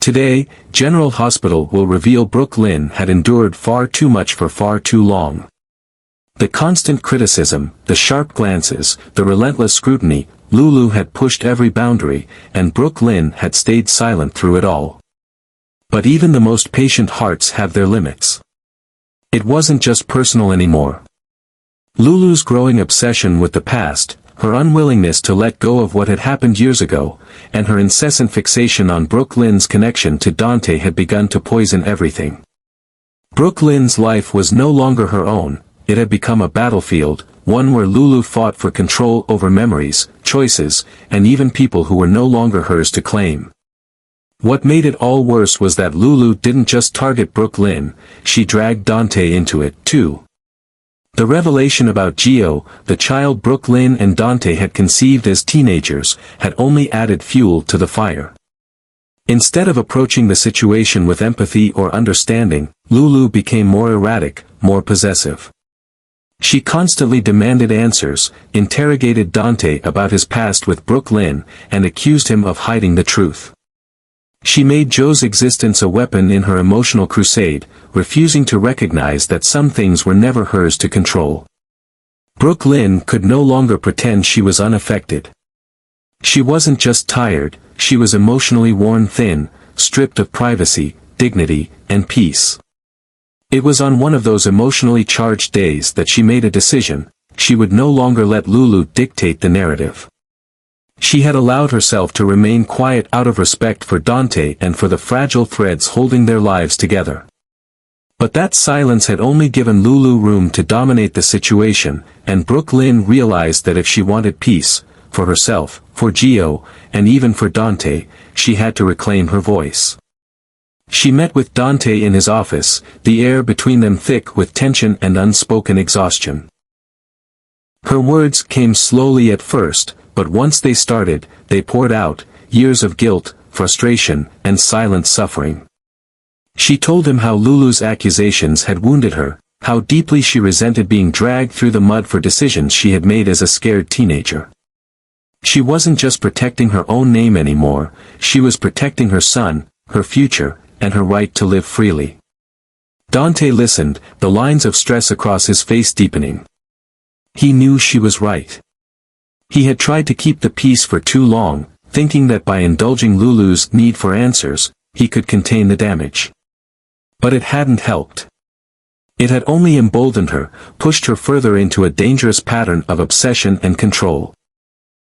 Today, General Hospital will reveal Brook Lynn had endured far too much for far too long. The constant criticism, the sharp glances, the relentless scrutiny, Lulu had pushed every boundary, and Brook Lynn had stayed silent through it all. But even the most patient hearts have their limits. It wasn't just personal anymore. Lulu's growing obsession with the past, her unwillingness to let go of what had happened years ago, and her incessant fixation on Brook Lynn's connection to Dante had begun to poison everything. Brook Lynn's life was no longer her own, it had become a battlefield, one where Lulu fought for control over memories, choices, and even people who were no longer hers to claim. What made it all worse was that Lulu didn't just target Brook Lynn, she dragged Dante into it, too. The revelation about Gio, the child Brook Lynn and Dante had conceived as teenagers, had only added fuel to the fire. Instead of approaching the situation with empathy or understanding, Lulu became more erratic, more possessive. She constantly demanded answers, interrogated Dante about his past with Brook Lynn, and accused him of hiding the truth. She made Joe's existence a weapon in her emotional crusade, refusing to recognize that some things were never hers to control. Brook Lynn could no longer pretend she was unaffected. She wasn't just tired, she was emotionally worn thin, stripped of privacy, dignity, and peace. It was on one of those emotionally charged days that she made a decision: she would no longer let Lulu dictate the narrative. She had allowed herself to remain quiet out of respect for Dante and for the fragile threads holding their lives together. But that silence had only given Lulu room to dominate the situation, and Brook Lynn realized that if she wanted peace, for herself, for Gio, and even for Dante, she had to reclaim her voice. She met with Dante in his office, the air between them thick with tension and unspoken exhaustion. Her words came slowly at first, but once they started, they poured out, years of guilt, frustration, and silent suffering. She told him how Lulu's accusations had wounded her, how deeply she resented being dragged through the mud for decisions she had made as a scared teenager. She wasn't just protecting her own name anymore, she was protecting her son, her future, and her right to live freely. Dante listened, the lines of stress across his face deepening. He knew she was right. He had tried to keep the peace for too long, thinking that by indulging Lulu's need for answers, he could contain the damage. But it hadn't helped. It had only emboldened her, pushed her further into a dangerous pattern of obsession and control.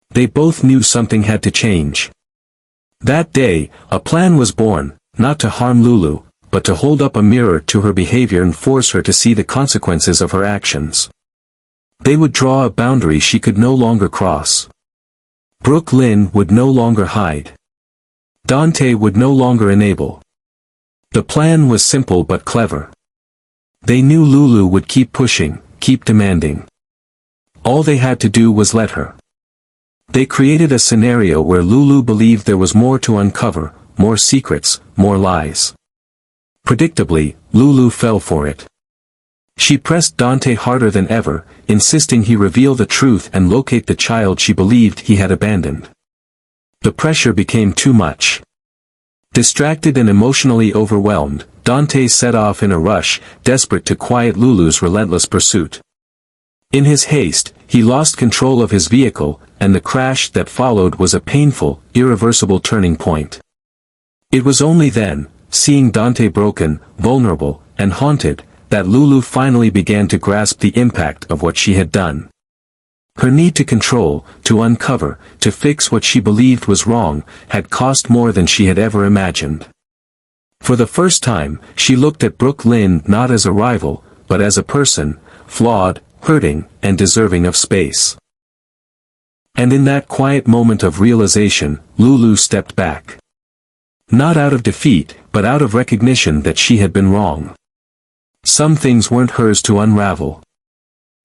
They both knew something had to change. That day, a plan was born, not to harm Lulu, but to hold up a mirror to her behavior and force her to see the consequences of her actions. They would draw a boundary she could no longer cross. Brook Lynn would no longer hide. Dante would no longer enable. The plan was simple but clever. They knew Lulu would keep pushing, keep demanding. All they had to do was let her. They created a scenario where Lulu believed there was more to uncover, more secrets, more lies. Predictably, Lulu fell for it. She pressed Dante harder than ever, insisting he reveal the truth and locate the child she believed he had abandoned. The pressure became too much. Distracted and emotionally overwhelmed, Dante set off in a rush, desperate to quiet Lulu's relentless pursuit. In his haste, he lost control of his vehicle, and the crash that followed was a painful, irreversible turning point. It was only then, seeing Dante broken, vulnerable, and haunted, that Lulu finally began to grasp the impact of what she had done. Her need to control, to uncover, to fix what she believed was wrong, had cost more than she had ever imagined. For the first time, she looked at Brook Lynn not as a rival, but as a person, flawed, hurting, and deserving of space. And in that quiet moment of realization, Lulu stepped back. Not out of defeat, but out of recognition that she had been wrong. Some things weren't hers to unravel.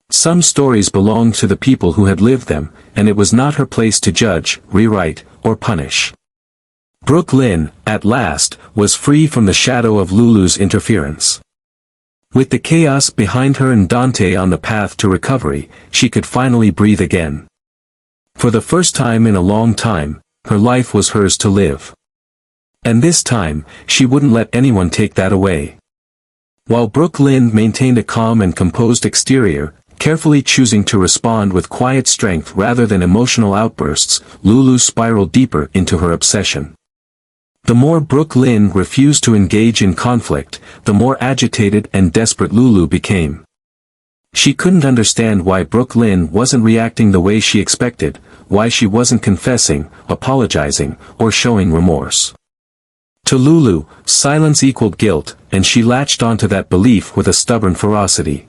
Some stories belonged to the people who had lived them, and it was not her place to judge, rewrite, or punish. Brook Lynn, at last, was free from the shadow of Lulu's interference. With the chaos behind her and Dante on the path to recovery, she could finally breathe again. For the first time in a long time, her life was hers to live. And this time, she wouldn't let anyone take that away. While Brook Lynn maintained a calm and composed exterior, carefully choosing to respond with quiet strength rather than emotional outbursts, Lulu spiraled deeper into her obsession. The more Brook Lynn refused to engage in conflict, the more agitated and desperate Lulu became. She couldn't understand why Brook Lynn wasn't reacting the way she expected, why she wasn't confessing, apologizing, or showing remorse. To Lulu, silence equaled guilt, and she latched onto that belief with a stubborn ferocity.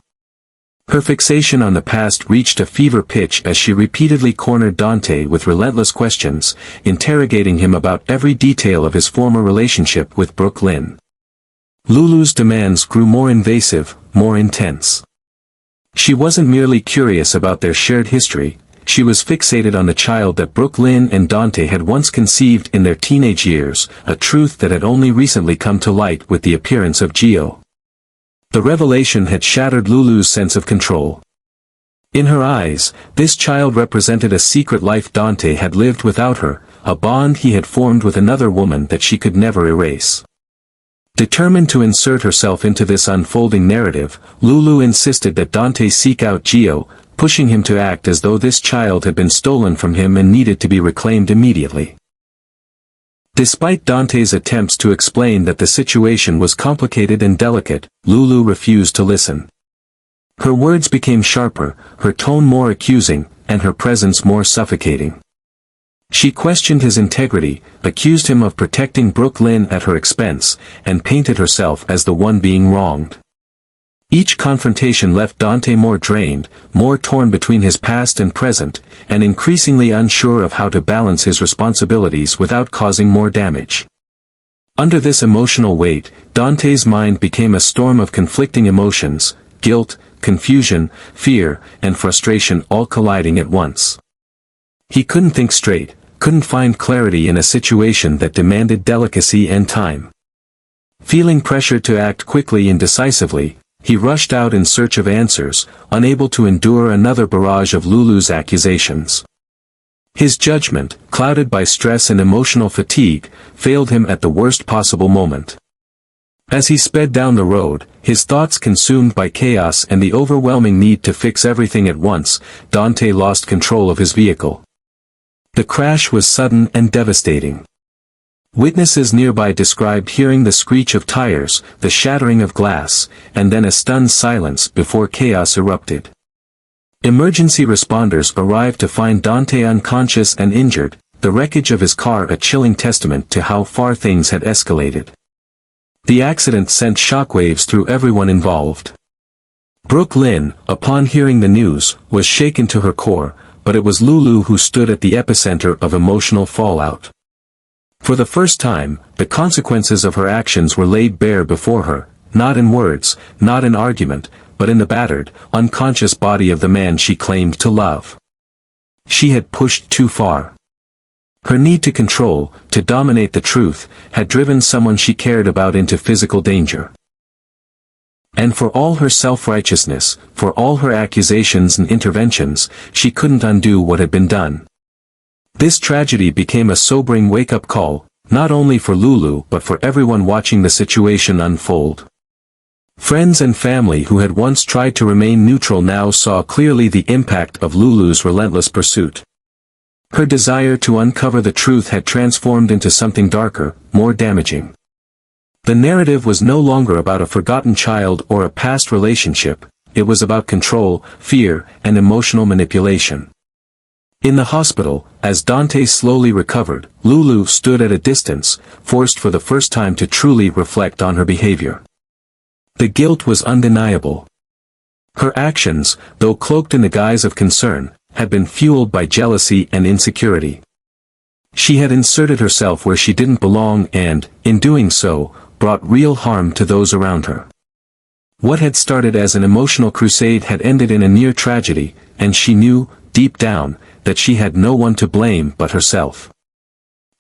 Her fixation on the past reached a fever pitch as she repeatedly cornered Dante with relentless questions, interrogating him about every detail of his former relationship with Brook Lynn. Lulu's demands grew more invasive, more intense. She wasn't merely curious about their shared history, she was fixated on the child that Brook Lynn and Dante had once conceived in their teenage years, a truth that had only recently come to light with the appearance of Gio. The revelation had shattered Lulu's sense of control. In her eyes, this child represented a secret life Dante had lived without her, a bond he had formed with another woman that she could never erase. Determined to insert herself into this unfolding narrative, Lulu insisted that Dante seek out Gio, pushing him to act as though this child had been stolen from him and needed to be reclaimed immediately. Despite Dante's attempts to explain that the situation was complicated and delicate, Lulu refused to listen. Her words became sharper, her tone more accusing, and her presence more suffocating. She questioned his integrity, accused him of protecting Brook Lynn at her expense, and painted herself as the one being wronged. Each confrontation left Dante more drained, more torn between his past and present, and increasingly unsure of how to balance his responsibilities without causing more damage. Under this emotional weight, Dante's mind became a storm of conflicting emotions, guilt, confusion, fear, and frustration all colliding at once. He couldn't think straight, couldn't find clarity in a situation that demanded delicacy and time. Feeling pressure to act quickly and decisively, he rushed out in search of answers, unable to endure another barrage of Lulu's accusations. His judgment, clouded by stress and emotional fatigue, failed him at the worst possible moment. As he sped down the road, his thoughts consumed by chaos and the overwhelming need to fix everything at once, Dante lost control of his vehicle. The crash was sudden and devastating. Witnesses nearby described hearing the screech of tires, the shattering of glass, and then a stunned silence before chaos erupted. Emergency responders arrived to find Dante unconscious and injured, the wreckage of his car a chilling testament to how far things had escalated. The accident sent shockwaves through everyone involved. Brook Lynn, upon hearing the news, was shaken to her core, but it was Lulu who stood at the epicenter of emotional fallout. For the first time, the consequences of her actions were laid bare before her, not in words, not in argument, but in the battered, unconscious body of the man she claimed to love. She had pushed too far. Her need to control, to dominate the truth, had driven someone she cared about into physical danger. And for all her self-righteousness, for all her accusations and interventions, she couldn't undo what had been done. This tragedy became a sobering wake-up call, not only for Lulu but for everyone watching the situation unfold. Friends and family who had once tried to remain neutral now saw clearly the impact of Lulu's relentless pursuit. Her desire to uncover the truth had transformed into something darker, more damaging. The narrative was no longer about a forgotten child or a past relationship, it was about control, fear, and emotional manipulation. In the hospital, as Dante slowly recovered, Lulu stood at a distance, forced for the first time to truly reflect on her behavior. The guilt was undeniable. Her actions, though cloaked in the guise of concern, had been fueled by jealousy and insecurity. She had inserted herself where she didn't belong and, in doing so, brought real harm to those around her. What had started as an emotional crusade had ended in a near tragedy, and she knew, deep down, that she had no one to blame but herself.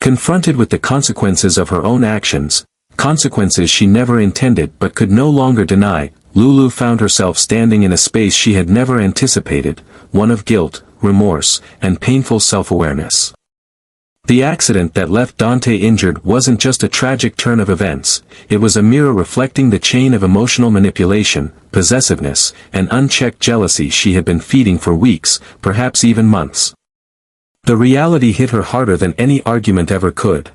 Confronted with the consequences of her own actions, consequences she never intended but could no longer deny, Lulu found herself standing in a space she had never anticipated, one of guilt, remorse, and painful self-awareness. The accident that left Dante injured wasn't just a tragic turn of events, it was a mirror reflecting the chain of emotional manipulation, possessiveness, and unchecked jealousy she had been feeding for weeks, perhaps even months. The reality hit her harder than any argument ever could.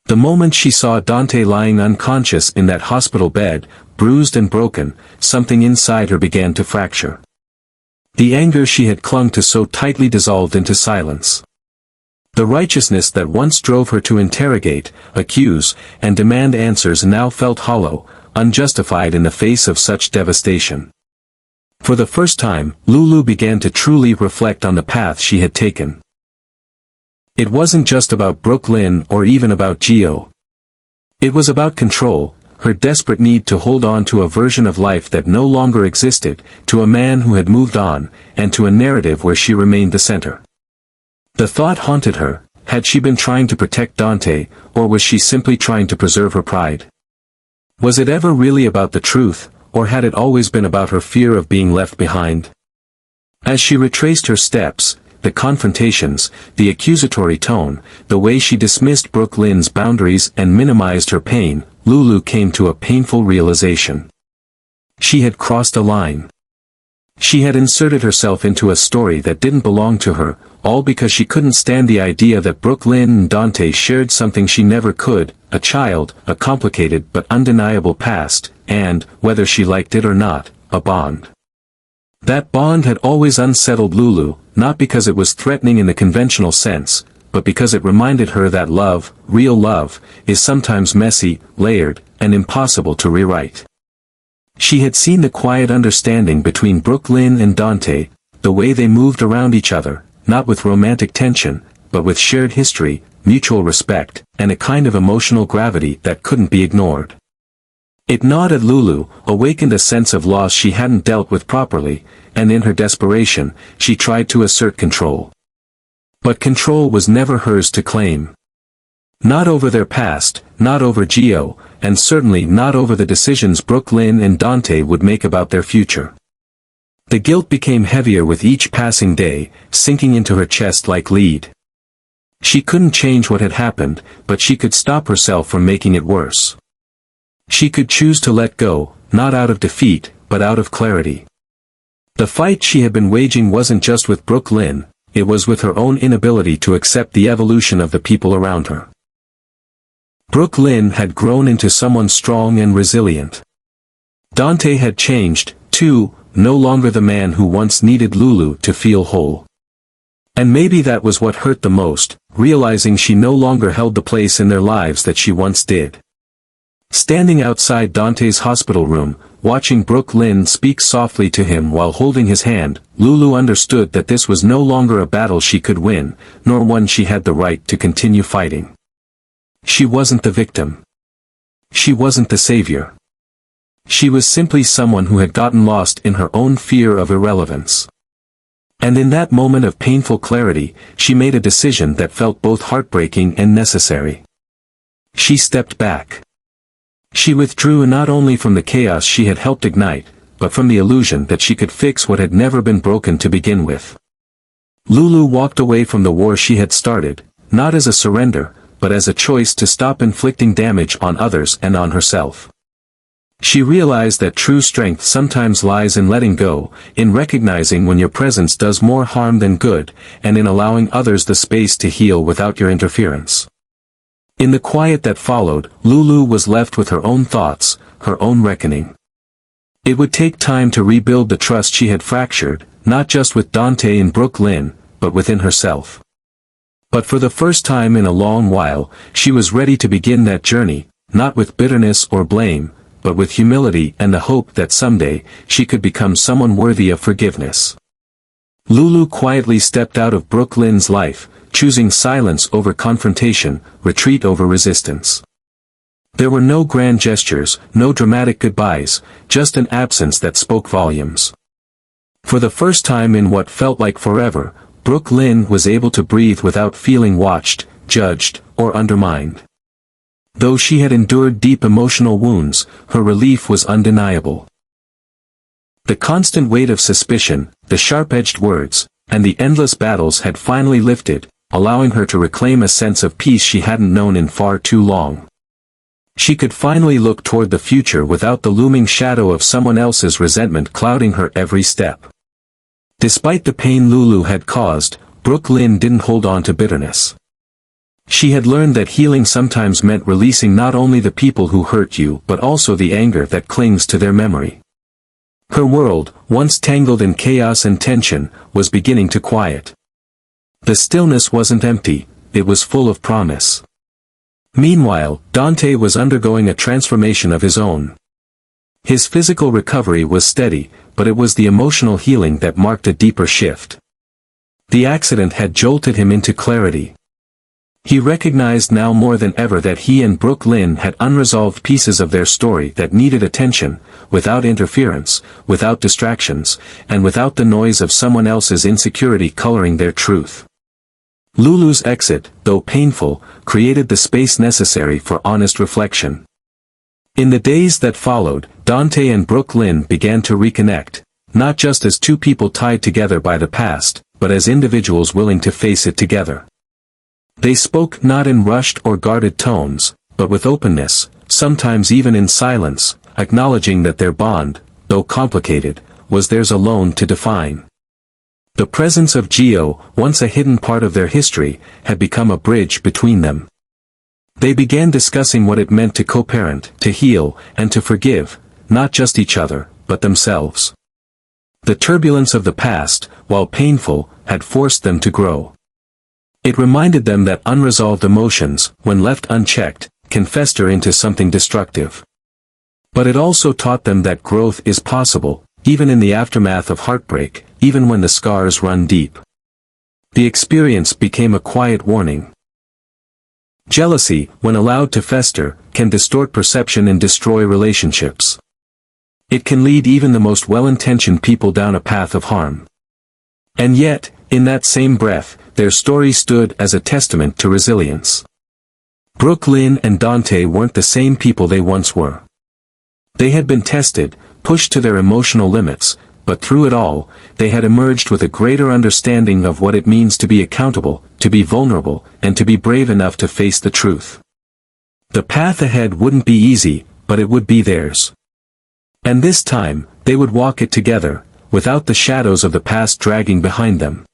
The moment she saw Dante lying unconscious in that hospital bed, bruised and broken, something inside her began to fracture. The anger she had clung to so tightly dissolved into silence. The righteousness that once drove her to interrogate, accuse, and demand answers now felt hollow, unjustified in the face of such devastation. For the first time, Lulu began to truly reflect on the path she had taken. It wasn't just about Brook or even about Gio. It was about control, her desperate need to hold on to a version of life that no longer existed, to a man who had moved on, and to a narrative where she remained the center. The thought haunted her, had she been trying to protect Dante, or was she simply trying to preserve her pride? Was it ever really about the truth, or had it always been about her fear of being left behind? As she retraced her steps, the confrontations, the accusatory tone, the way she dismissed Brook boundaries and minimized her pain, Lulu came to a painful realization. She had crossed a line. She had inserted herself into a story that didn't belong to her, all because she couldn't stand the idea that Brook and Dante shared something she never could, a child, a complicated but undeniable past, and, whether she liked it or not, a bond. That bond had always unsettled Lulu, not because it was threatening in the conventional sense, but because it reminded her that love, real love, is sometimes messy, layered, and impossible to rewrite. She had seen the quiet understanding between Brook and Dante, the way they moved around each other, not with romantic tension, but with shared history, mutual respect, and a kind of emotional gravity that couldn't be ignored. It gnawed at Lulu, awakened a sense of loss she hadn't dealt with properly, and in her desperation, she tried to assert control. But control was never hers to claim. Not over their past, not over Gio, and certainly not over the decisions Brook and Dante would make about their future. The guilt became heavier with each passing day, sinking into her chest like lead. She couldn't change what had happened, but she could stop herself from making it worse. She could choose to let go, not out of defeat, but out of clarity. The fight she had been waging wasn't just with Brook, it was with her own inability to accept the evolution of the people around her. Brook had grown into someone strong and resilient. Dante had changed, too, no longer the man who once needed Lulu to feel whole. And maybe that was what hurt the most, realizing she no longer held the place in their lives that she once did. Standing outside Dante's hospital room, watching Brook speak softly to him while holding his hand, Lulu understood that this was no longer a battle she could win, nor one she had the right to continue fighting. She wasn't the victim. She wasn't the savior. She was simply someone who had gotten lost in her own fear of irrelevance. And in that moment of painful clarity, she made a decision that felt both heartbreaking and necessary. She stepped back. She withdrew not only from the chaos she had helped ignite, but from the illusion that she could fix what had never been broken to begin with. Lulu walked away from the war she had started, not as a surrender, but as a choice to stop inflicting damage on others and on herself. She realized that true strength sometimes lies in letting go, in recognizing when your presence does more harm than good, and in allowing others the space to heal without your interference. In the quiet that followed, Lulu was left with her own thoughts, her own reckoning. It would take time to rebuild the trust she had fractured, not just with Dante and Brook, but within herself. But for the first time in a long while, she was ready to begin that journey, not with bitterness or blame, but with humility and the hope that someday, she could become someone worthy of forgiveness. Lulu quietly stepped out of Brook life, choosing silence over confrontation, retreat over resistance. There were no grand gestures, no dramatic goodbyes, just an absence that spoke volumes. For the first time in what felt like forever, Brook was able to breathe without feeling watched, judged, or undermined. Though she had endured deep emotional wounds, her relief was undeniable. The constant weight of suspicion, the sharp-edged words, and the endless battles had finally lifted, allowing her to reclaim a sense of peace she hadn't known in far too long. She could finally look toward the future without the looming shadow of someone else's resentment clouding her every step. Despite the pain Lulu had caused, Brook Lynn didn't hold on to bitterness. She had learned that healing sometimes meant releasing not only the people who hurt you but also the anger that clings to their memory. Her world, once tangled in chaos and tension, was beginning to quiet. The stillness wasn't empty, it was full of promise. Meanwhile, Dante was undergoing a transformation of his own. His physical recovery was steady, but it was the emotional healing that marked a deeper shift. The accident had jolted him into clarity. He recognized now more than ever that he and Brook Lynn had unresolved pieces of their story that needed attention, without interference, without distractions, and without the noise of someone else's insecurity coloring their truth. Lulu's exit, though painful, created the space necessary for honest reflection. In the days that followed, Dante and Brook Lynn began to reconnect, not just as two people tied together by the past, but as individuals willing to face it together. They spoke not in rushed or guarded tones, but with openness, sometimes even in silence, acknowledging that their bond, though complicated, was theirs alone to define. The presence of Gio, once a hidden part of their history, had become a bridge between them. They began discussing what it meant to co-parent, to heal, and to forgive, not just each other, but themselves. The turbulence of the past, while painful, had forced them to grow. It reminded them that unresolved emotions, when left unchecked, can fester into something destructive. But it also taught them that growth is possible, even in the aftermath of heartbreak, even when the scars run deep. The experience became a quiet warning. Jealousy, when allowed to fester, can distort perception and destroy relationships. It can lead even the most well-intentioned people down a path of harm. And yet, in that same breath, their story stood as a testament to resilience. Brook Lynn and Dante weren't the same people they once were. They had been tested, pushed to their emotional limits, but through it all, they had emerged with a greater understanding of what it means to be accountable, to be vulnerable, and to be brave enough to face the truth. The path ahead wouldn't be easy, but it would be theirs. And this time, they would walk it together, without the shadows of the past dragging behind them.